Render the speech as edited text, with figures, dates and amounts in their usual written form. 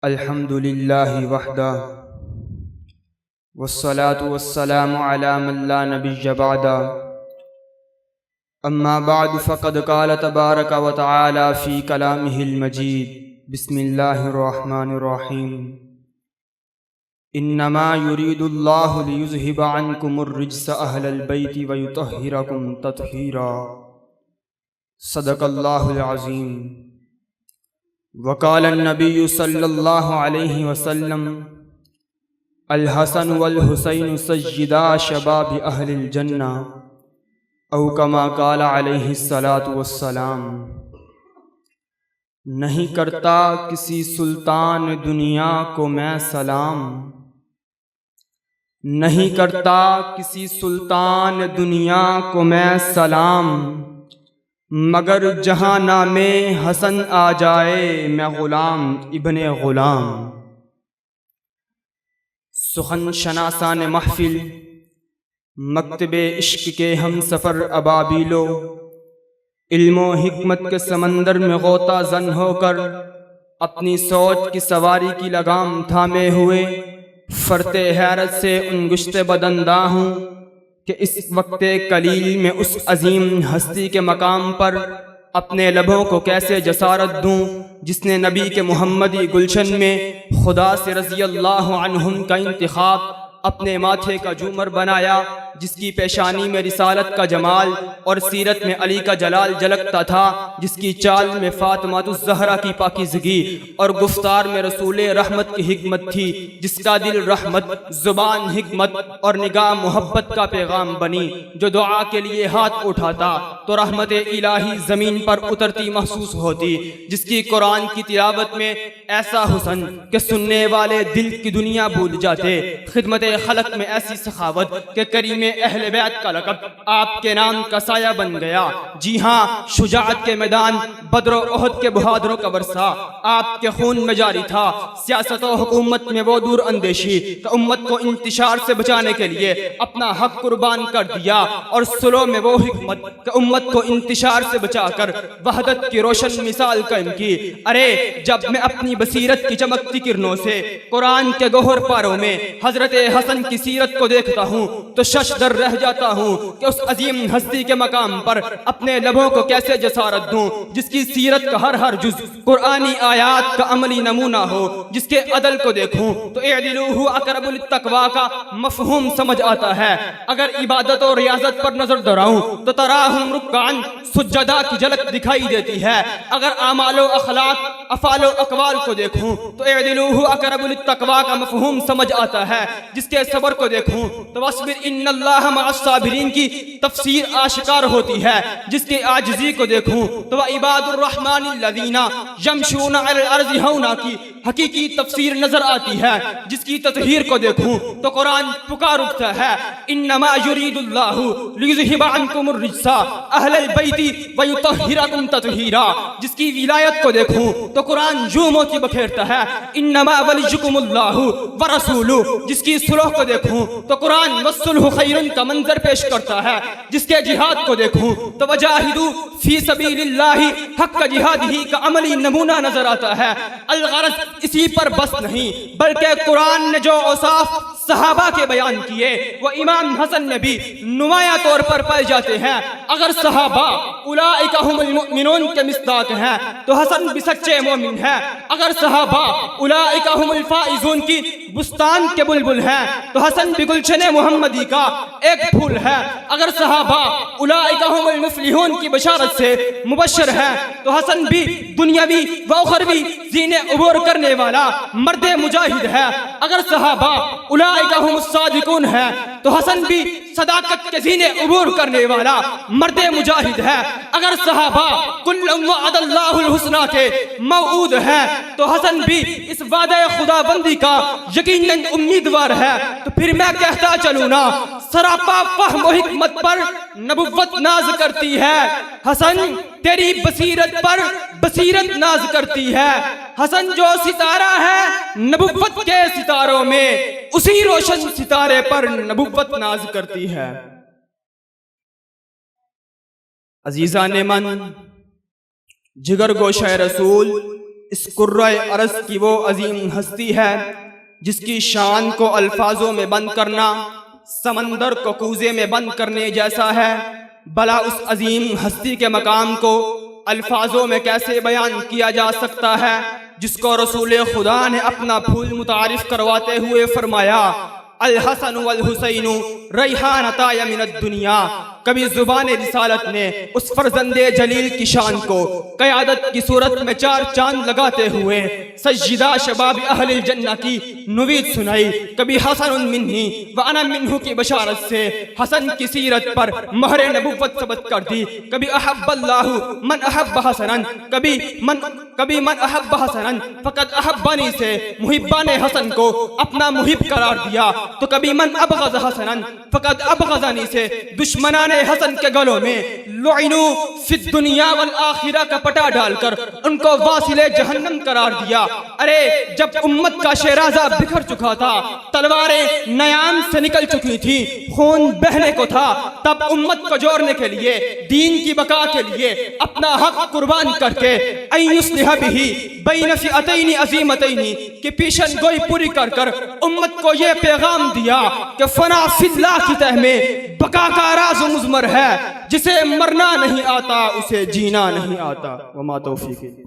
الحمد للہ وحدہ والصلاة والسلام علی من لا نبی بعدہ اما بعد فقد قال تبارک وتعالی فی کلامہ المجید بسم اللہ الرحمن الرحیم انما یرید اللہ لیذہب عنکم الرجس اہل البیت ویطہرکم تطہیرا صدق اللہ العظیم۔ وقال النبی صلی اللہ علیہ وسلم الحسن والحسین سیدا شباب اہل الجنہ او کما قال علیہ الصلاۃ والسلام۔ نہیں کرتا کسی سلطان دنیا کو میں سلام، نہیں کرتا کسی سلطان دنیا کو میں سلام، مگر جہاں نام حسن آ جائے میں غلام ابن غلام۔ سخن شناسان محفل، مکتب عشق کے ہم سفر ابابیلو، علم و حکمت کے سمندر میں غوطہ زن ہو کر اپنی سوچ کی سواری کی لگام تھامے ہوئے فرت حیرت سے انگشت بدنداں ہوں کہ اس وقت قلیل میں اس عظیم ہستی کے مقام پر اپنے لبوں کو کیسے جسارت دوں جس نے نبی کے محمدی گلشن میں خدا سے رضی اللہ عنہم کا انتخاب اپنے ماتھے کا جومر بنایا، جس کی پیشانی میں رسالت کا جمال اور سیرت میں علی کا جلال جھلکتا تھا، جس کی چال میں فاطمہ الزہرا کی پاکیزگی اور گفتار میں رسول رحمت کی حکمت تھی، جس کا دل رحمت، زبان حکمت اور نگاہ محبت کا پیغام بنی، جو دعا کے لیے ہاتھ اٹھاتا تو رحمت الہی زمین پر اترتی محسوس ہوتی، جس کی قرآن کی تلاوت میں ایسا حسن کہ سننے والے دل کی دنیا بھول جاتے، خدمت خلق میں ایسی سخاوت کہ کریم اہل بیت کا لقب آپ کے نام کا سایہ بن گیا۔ جی ہاں، شجاعت کے میدان بدر و احد کے بہادروں کا ورثہ آپ کے خون میں جاری تھا۔ سیاست و حکومت میں وہ دور اندیشی کہ امت کو انتشار سے بچانے کے لیے اپنا حق قربان کر دیا، اور سلو میں وہ حکمت کہ امت کو انتشار سے بچا کر وحدت کی روشن مثال قائم کی۔ ارے جب میں اپنی بصیرت کی چمکتی کرنوں سے قرآن کے گوہر پاروں میں حضرت حسن کی سیرت کو دیکھتا ہوں تو ششدر رہ جاتا ہوں کہ اس عظیم ہستی کے مقام پر اپنے لبوں کو کیسے جسارت دوں جس کی سیرت کا ہر جز قرآنی آیات کا عملی نمونہ ہو، جس کے عدل کو دیکھوں تو اعدلوا اقرب للتقوی کا مفہوم سمجھ آتا ہے۔ اگر عبادت اور ریاضت پر نظر دوڑاؤں تو تراہم رکعان سجدہ کی جھلک دکھائی دیتی ہے۔ اگر اعمال و اخلاق، افعال و اقوال کو دیکھوں تو اعدلوا اقرب للتقوی کا مفہوم سمجھ آتا ہے۔ جس کے صبر کو دیکھوں تو واصبر ان اللہ مع الصابرین کی تفسیر آشکار ہوتی ہے۔ جس کے عاجزی کو دیکھوں تو عباد الرحمن الذین یمشون علی الارض ہونا کی حقیقی تفسیر نظر آتی ہے۔ جس کی تطہیر کو دیکھوں تو قرآن پکار اٹھتا ہے انما یرید اللہ لیذہب عنکم الرجس اہل البیت ویطہرکم تطہیرا۔ جس کی ولایت کو دیکھوں تو قرآن یوں موتی بکھیرتا ہے انما ولیکم اللہ ورسولہ۔ جس کی صلح کو دیکھوں تو قرآن والصلح خیر کا منظر پیش کرتا ہے۔ جس کے جہاد کو دیکھوں تو وجاہدوا فی سبیل اللہ حق کا جہاد ہی کا عملی نمونہ نظر آتا ہے۔ الغرض اسی پر بس نہیں بلکہ قرآن نے جو اوصاف صحابہ کے بیان کیے وہ امام حسن میں بھی نمایاں طور پر پائے جاتے ہیں۔ اگر صحابہ اولئک هم المؤمنون کے مصداق ہیں تو حسن بھی سچے مومن ہیں۔ اگر صحابہ اولئک هم الفائزون کی بستان کے بلبل ہیں تو حسن بھی گلشن محمدی کا ایک پھول ہے۔ اگر صحابہ اولئک هم المفلحون کی بشارت سے مبشر ہیں تو حسن بھی دنیاوی و اخروی زینے عبور کرنے والا مرد مجاہد ہے۔ اگر صحابہ اولئک هم الصادقون ہے تو حسن بھی صداقت کے زینے عبور کرنے والا مرد مجاہد ہے۔ اگر صحابہ کل وعد اللہ الحسنہ کے موعود ہیں تو حسن بھی اس وعدہ خدا بندی کا یقیناً امیدوار ہے۔ تو پھر میں کہتا چلوں نا سراپا فہم و حکمت پر نبوت ناز کرتی ہے، حسن تیری بصیرت پر بصیرت ناز کرتی ہے۔ حسن جو ستارہ ہے نبوت کے ستاروں میں، اسی روشن ستارے پر نبوت ناز کرتی ہے۔ عزیزان من، جگر گوشہ رسول اس کرۂ ارض کی وہ عظیم ہستی ہے جس کی شان کو الفاظوں میں بند کرنا سمندر کو کوزے میں بند کرنے جیسا ہے، بھلا اس عظیم ہستی کے مقام کو الفاظوں میں کیسے بیان کیا جا سکتا ہے جس کو رسول خدا نے اپنا پھول متعارف کرواتے ہوئے فرمایا الحسن والحسین ریحانتای من الدنیا۔ کبھی زبان رسالت نے اس فرزند جلیل کی شان کو قیادت کی صورت میں چار چاند لگاتے ہوئے سیدہ شباب اہل الجنہ کی نوید سنائی، کبھی حسن منی وانا منہ کی بشارت سے حسن کی سیرت پر مہر نبوت ثبت کر دی، کبھی احب اللہ من احب حسنا، کبھی من احب حسنا فقد احبنی سے محبان حسن کو اپنا محب قرار دیا، تو کبھی من ابغض حسنا فقد ابغضنی سے دشمنان حسن کے گلوں میں لعنوا فی الدنیا والآخرہ کا پٹا ڈال کر ان کو واصل جہنم قرار دیا۔ ارے جب امت کا شیرازہ بکھر چکا تھا، تلواریں نیام سے نکل چکی تھی، خون بہنے کو تھا، تب امت کو جوڑنے کے لیے، دین کی بقا کے لیے اپنا حق قربان کر کے ان یصلح بہ بین فئتین عظیمتین کی پیشن گوئی پوری کر کر امت کو یہ پیغام دیا کہ فنا فی اللہ کی تہ میں بقا کا راز مضمر ہے، جسے مرنا نہیں آتا اسے جینا نہیں آتا۔ وما توفیقی